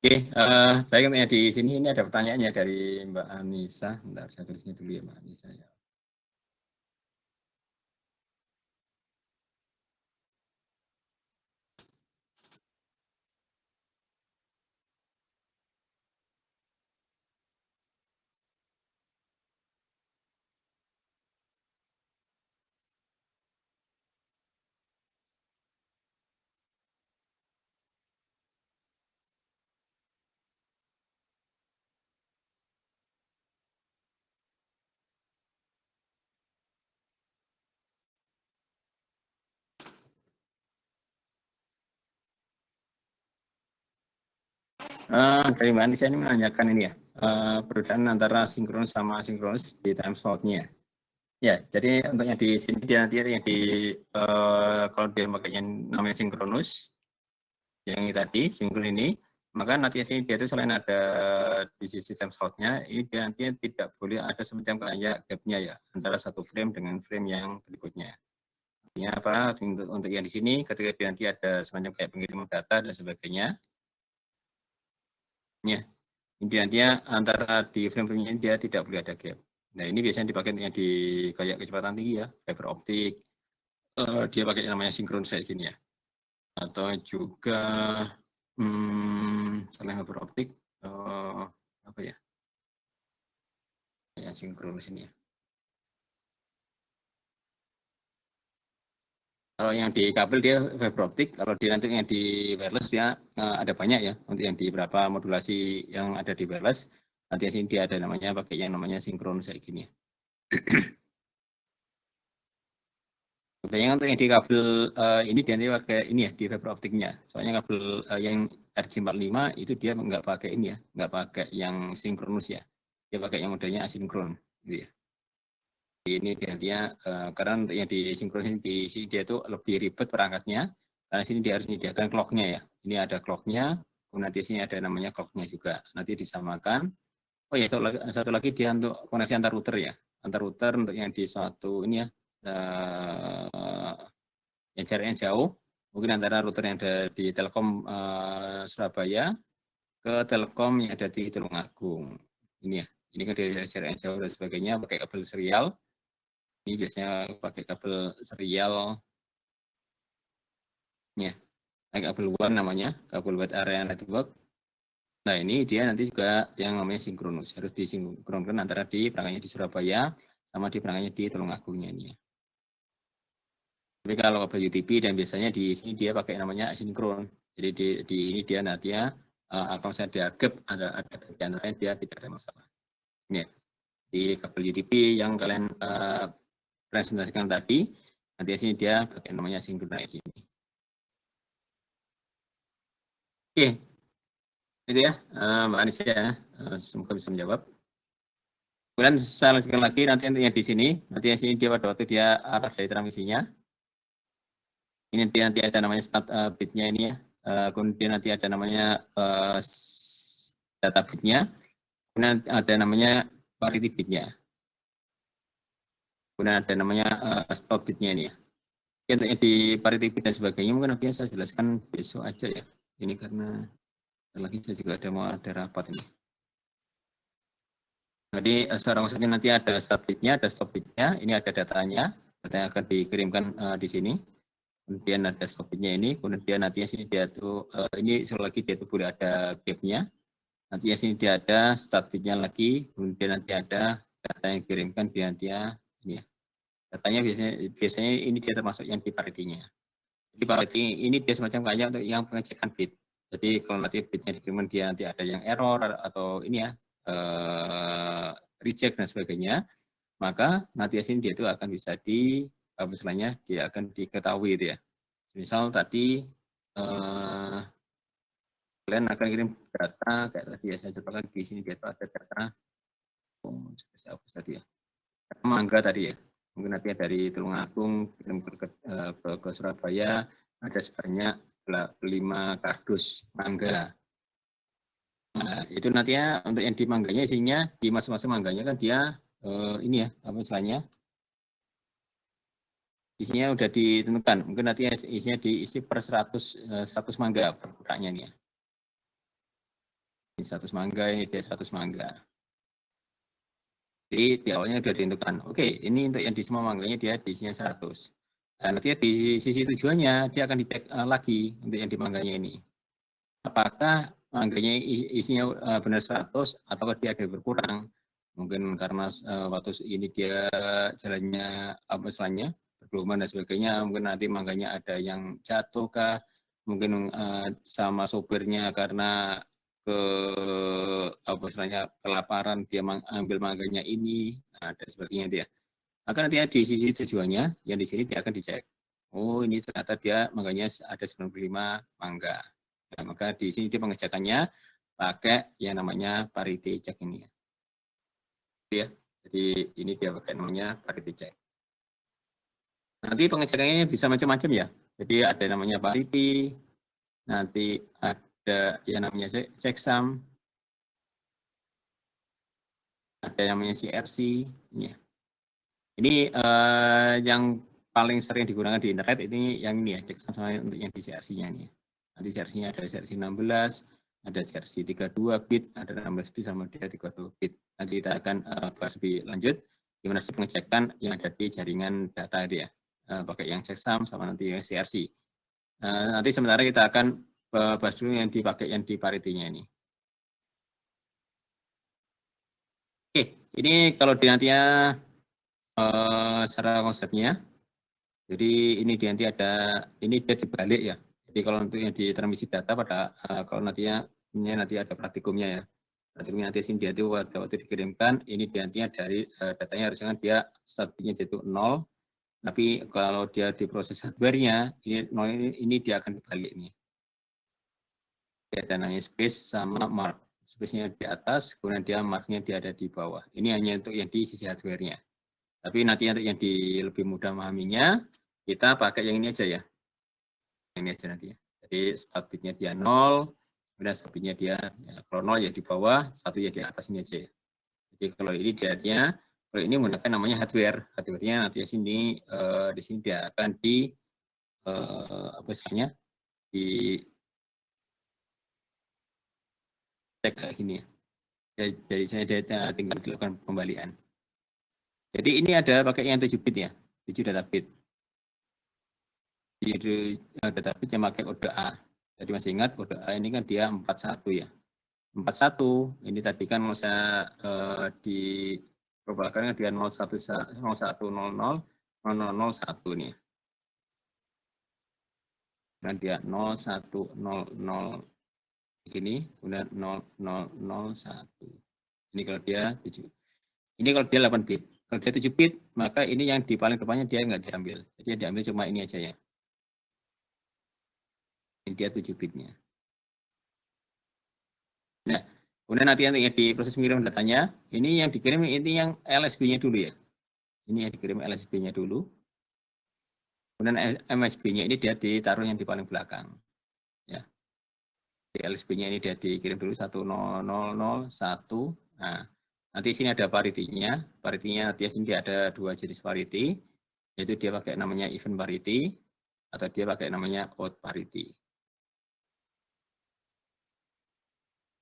Oke, baik ya, di sini ini ada pertanyaannya dari Mbak Anissa. Bentar, saya tulisnya dulu ya Mbak Anissa ya. Dari Mbak Anissa ini menanyakan ini ya, perbedaan antara sinkronus sama asinkronus di time slot-nya. Ya, jadi untuk yang di sini dia nanti yang di kalau dia pakai yang namanya sinkronus, yang ini tadi sinkron ini, maka nanti sini dia itu selain ada di sisi time slot-nya, ini dia nanti tidak boleh ada semacam kayak gap-nya ya antara satu frame dengan frame yang berikutnya. Artinya apa? Untuk yang di sini ketika dia nanti ada semacam kayak pengiriman data dan sebagainya, ya dia antara di frame-frame ini dia tidak boleh ada gap. Nah ini biasanya dipakai yang di kayak kecepatan tinggi ya, fiber optik. Dia pakai namanya sinkron kayak gini ya. Atau juga selain fiber optik, apa ya? Yang sinkron sini ya. Kalau yang di kabel dia fiber optik, kalau di nanti yang di wireless dia ada banyak ya. Untuk yang di beberapa modulasi yang ada di wireless, nanti sini dia ada namanya pakai yang namanya sinkron kayak gini ya. Biasanya untuk yang di kabel ini dia pakai ini ya di fiber optiknya. Soalnya kabel yang RJ45 itu dia nggak pakai ini ya, nggak pakai yang sinkronus ya. Dia pakai yang modelnya asinkron gitu ya. Ini dia karena untuk yang di sinkronus ini di sini dia tuh lebih ribet perangkatnya. Karena sini dia harus menyediakan clocknya ya. Ini ada clocknya, kemudian di sini ada namanya clocknya juga. Nanti disamakan. Oh ya satu lagi dia untuk koneksi antar router ya. Antar router untuk yang di suatu ini ya. Yang jaraknya jauh, mungkin antara router yang ada di Telkom Surabaya ke Telkom yang ada di Tulungagung. Ini ya, ini kan dari jaraknya jauh dan sebagainya pakai kabel serial. Ini biasanya pakai kabel serial, ya, pakai kabel WAN namanya, kabel Wide Area Network. Nah ini dia nanti juga yang namanya sinkronus, harus disinkronkan antara di perangkatnya di Surabaya sama di perangkatnya di Tulungagung ini ya. Tapi kalau kabel UTP dan biasanya di sini dia pakai namanya asinkron. Jadi di ini dia nanti ya kalau saya ada gap ada bagian lain dia tidak ada masalah. Ini ya. Di kabel UTP yang kalian presentasikan tadi, nanti di sini dia pakai namanya asinkron kayak gini. Oke, itu ya Mbak Anissa ya. Semoga bisa menjawab. Kemudian saya lanjutkan lagi nanti yang di sini, nanti yang sini dia pada waktu dia arah dari transmisinya. Ini nanti ada namanya start bitnya ini ya. Kemudian nanti ada namanya data bitnya. Kemudian ada namanya parity bitnya. Kemudian ada namanya stop bitnya ini ya. Untuk di parity bit dan sebagainya mungkin nanti saya jelaskan besok aja ya. Ini karena lagi saya juga ada rapat ini. Jadi secara khususnya nanti ada start bitnya, ada stop bitnya. Ini ada datanya. Data yang akan dikirimkan di sini. Kemudian ada stop bitnya ini. Kemudian nanti sini dia tuh ini sekali lagi dia tuh boleh ada gapnya. Nanti ya sini dia ada start bitnya lagi, kemudian nanti ada data yang dikirimkan dia ini ya. Datanya biasanya ini dia termasuk yang di parity-nya. Jadi parity ini dia semacam kayak untuk yang pengecekan bit. Jadi kalau nanti bitnya dikirimkan dia nanti ada yang error atau ini ya reject dan sebagainya, maka nanti ya sini dia itu akan bisa misalnya dia akan diketahui itu ya. Misal tadi kalian akan kirim data kayak tadi ya saya contohkan di sini dia ada data apa tadi ya mangga tadi ya mungkin nanti dari Tulungagung kirim ke Surabaya ada sebanyak 5 kardus mangga. Nah, itu nantinya untuk yang di mangganya isinya di masing-masing mangganya kan dia ini ya apa istilahnya isinya udah ditentukan mungkin nanti isinya diisi per 100 mangga per kotaknya nih ya. Ini 100 mangga, ini dia 100 mangga. Jadi di awalnya sudah ditentukan, oke, ini untuk yang di semua mangganya dia diisinya 100. Nah, nanti di sisi tujuannya dia akan dicek lagi untuk yang di mangganya ini. Apakah mangganya isinya benar 100 atau dia ada berkurang? Mungkin karena waktu ini dia jalannya apa istilahnya bergelombang dan sebagainya, mungkin nanti mangganya ada yang jatuh kah? Mungkin sama sopirnya karena ke apa istilahnya kelaparan dia ambil mangganya ini, nah, dan sebagainya dia. Maka nanti di sisi tujuannya yang di sini dia akan dicek. Oh, ini ternyata dia mangganya ada 95 mangga. Nah, maka di sini dia pengecekannya pakai yang namanya parity check ini ya. Jadi ini dia pakai namanya parity check. Nanti pengecekannya bisa macam-macam ya. Jadi ada namanya parity, nanti ada yang namanya checksum, ada yang namanya CRC. Ini yang paling sering digunakan di internet ini yang ini ya, checksum sama untuk yang di CRC-nya ini. Nanti CRC-nya ada CRC 16, ada CRC 32 bit, ada 16 bit sama dia 32 bit. Nanti kita akan bahas lebih lanjut gimana sih pengecekan yang ada di jaringan data itu ya. Pakai yang checksum sama nanti yang CRC. Nanti sementara kita akan bahas dulu yang dipakai yang di parity-nya ini. Oke, ini kalau di nantinya secara konsepnya, jadi ini di nanti ada, ini dia dibalik ya. Jadi kalau untuk yang di transmisi data pada kalau nantinya ini nanti ada praktikumnya ya. Praktikumnya nanti sini dia itu waktu dikirimkan, ini di nantinya dari datanya harusnya dia start bitnya itu 0. Tapi kalau dia diproses hardware-nya, ini 0 ini dia akan dibalik nih. Ada namanya space sama mark. Space-nya di atas, kemudian dia mark-nya dia ada di bawah. Ini hanya untuk yang di sisi hardware-nya. Tapi nanti untuk yang di lebih mudah memahaminya, kita pakai yang ini aja ya. Ini aja nanti ya. Jadi start bitnya dia 0, kemudian start bitnya dia ya, kalau 0 ya di bawah, 1 ya di atas ini aja ya. Jadi kalau ini dia kalau ini menggunakan namanya hardware. Hardware-nya nanti sini di sini dia akan di apa istilahnya? Di cek kayak gini ya. Jadi saya tinggal dilakukan pembalian. Jadi ini ada pakai yang 7 bit ya, 7 data bit. Jadi data bit yang pakai kode A. Jadi masih ingat kode A ini kan dia 41 ya. 41 ini tadi kan saya di perbalakan dia 0100 nih. Dan dia 0100 ini kemudian 0001. Ini kalau dia 7. Ini kalau dia 8 bit. Kalau dia 7 bit, maka ini yang di paling depannya dia nggak diambil. Jadi yang diambil cuma ini aja ya. Ini dia 7 bitnya. Nah, kemudian nanti yang di proses pengirim datanya, ini yang dikirim ini yang LSB-nya dulu ya. Ini yang dikirim LSB-nya dulu. Kemudian MSB-nya ini dia ditaruh yang di paling belakang. Ya. Di LSB-nya ini dia dikirim dulu 10001. Nah, nanti sini ada parity-nya. Parity-nya nanti sini ada 2 jenis parity, yaitu dia pakai namanya event parity atau dia pakai namanya out parity.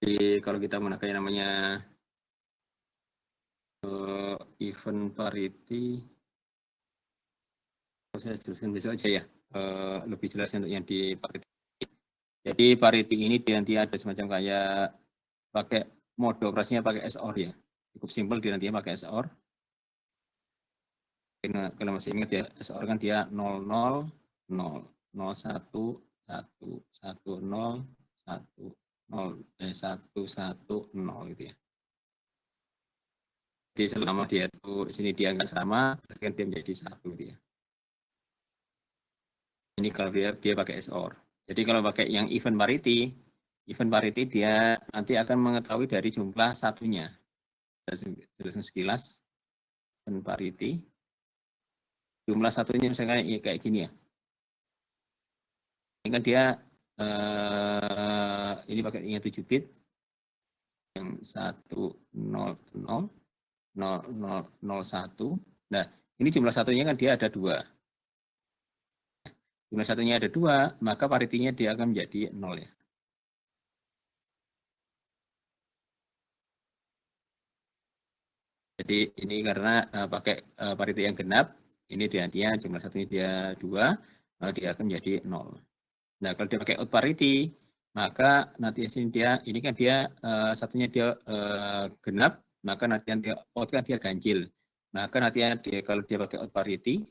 Jadi kalau kita menggunakan namanya event parity, saya jelaskan besok aja ya, lebih jelas untuk yang di parity. Jadi parity ini nanti ada semacam kayak pakai mode operasinya pakai SOR ya, cukup simpel di nantinya pakai SOR. Kalau masih ingat ya, SOR kan dia 00, 0, 01, 1, 1, 0, 1, 0, 1, 1, 0 gitu ya. Jadi selama dia itu sini dia nggak sama, berarti dia menjadi 1 gitu ya. Ini kalau dia pakai SOR. Jadi kalau pakai yang event parity dia nanti akan mengetahui dari jumlah satunya. Terus sekilas event parity jumlah satunya misalnya kayak gini ya. Ini kan dia ini pakai yang 7 bit yang 100 0001. Nah, ini jumlah satunya kan dia ada 2. Jumlah satunya ada 2, maka paritinya dia akan menjadi 0 ya. Jadi ini karena pakai parity yang genap, ini dia jumlah satunya dia 2, dia akan menjadi 0. Nah, kalau dia pakai out parity, maka nanti dia ini kan dia satunya dia genap, maka nanti dia out kan dia ganjil. Maka nanti dia kalau dia pakai out parity,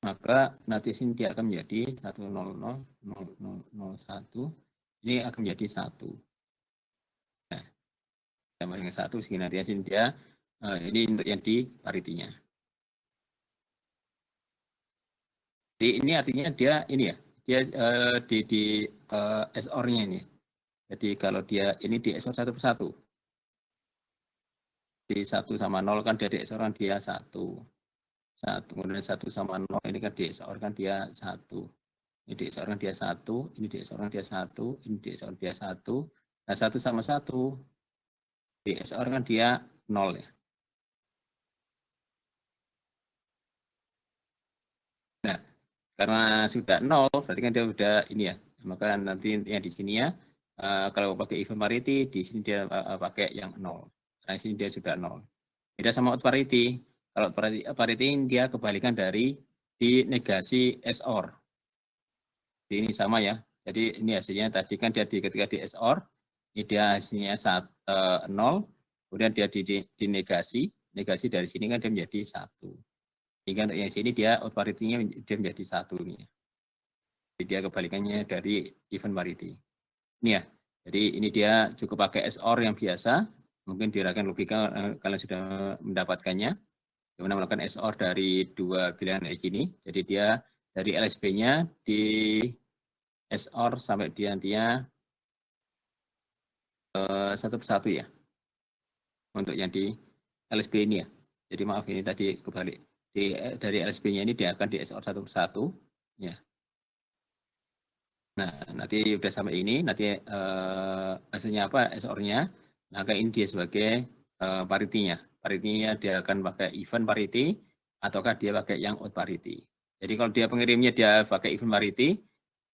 maka nanti dia akan menjadi 1000001. Ini akan menjadi 1. Nah, sama dengan 1 sehingga nanti dia ini untuk yang di paritinya. Jadi ini artinya dia ini ya, dia di SOR-nya ini. Jadi kalau dia ini di SOR 1 per 1. Di 1 sama 0 kan dari SOR kan dia 1. Kemudian 1 sama 0 ini kan di SOR kan dia 1. Ini di SOR kan dia 1, ini di SOR kan dia 1, ini di SOR dia 1. Nah, 1 sama 1 di SOR kan dia 0 ya. Nah, karena sudah 0 berarti kan dia udah ini ya. Maka nanti yang di sini ya kalau pakai event parity di sini dia pakai yang 0. Nah, sini dia sudah 0. Beda sama out parity. Kalau parity dia kebalikan dari di negasi SOR. Jadi ini sama ya. Jadi ini hasilnya tadi kan dia ketika di SOR, ini dia hasilnya 0, kemudian dia di negasi dari sini kan dia menjadi 1. Hingga untuk yang sini dia out parity-nya dia menjadi 1 ini. Jadi dia kebalikannya dari event parity. Ini ya. Jadi ini dia cukup pakai SOR yang biasa. Mungkin dirasakan logika kalian sudah mendapatkannya. Dimana melakukan SOR dari 2 pilihan kayak gini. Jadi dia dari LSB-nya di SOR sampai dia 1 per 1 ya. Untuk yang di LSB ini ya. Jadi maaf ini tadi kebalik. Dari LSB-nya ini dia akan di SOR 1 per 1 ya. Nah, nanti udah sampai ini, nanti hasilnya apa SOR-nya, maka ini dia sebagai parity-nya. Parity-nya dia akan pakai event parity, ataukah dia pakai yang out parity. Jadi kalau dia pengirimnya dia pakai event parity,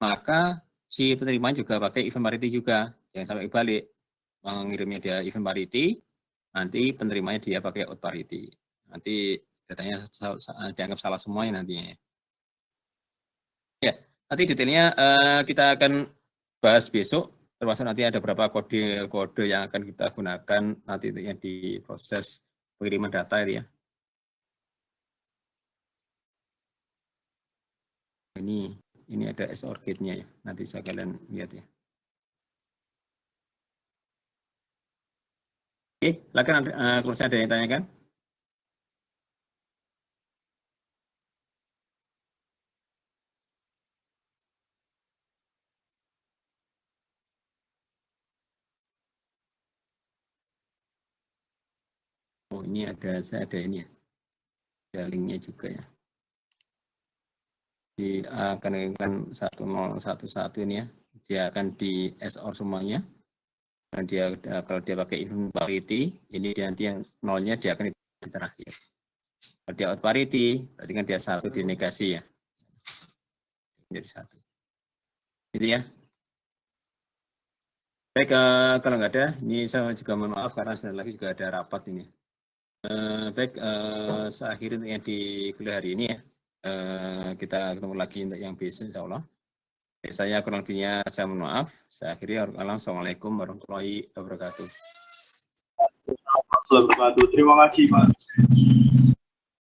maka si penerima juga pakai event parity juga. Jangan sampai balik. Mengirimnya dia event parity, nanti penerimanya dia pakai out parity. Nanti datanya dianggap salah semuanya nantinya. Ya, nanti detailnya kita akan bahas besok, termasuk nanti ada beberapa kode-kode yang akan kita gunakan nanti yang di proses pengiriman data ya. Ini ada SOR gate-nya ya, nanti saya kalian lihat ya. Oke, silakan kalau saya ada yang tanyakan. Oh, ini saya ada ini ya. Ada linknya juga ya. Akan 1011 ini ya. Dia akan di SOR semuanya. Dan dia kalau dia pakai event parity, ini dia nanti yang nolnya dia akan di terakhir. Kalau dia out parity, berarti kan dia 1 di negasi ya. Jadi 1. Gitu ya. Baik, kalau nggak ada, ini saya juga mohon maaf karena sebentar lagi juga ada rapat ini. Baik, saya akhiri untuk yang di kuliah hari ini ya. Kita ketemu lagi untuk yang besok insya Allah. Saya kurang lebihnya saya mohon maaf. Saya akhiri. Assalamualaikum warahmatullahi wabarakatuh. Terima kasih, Pak.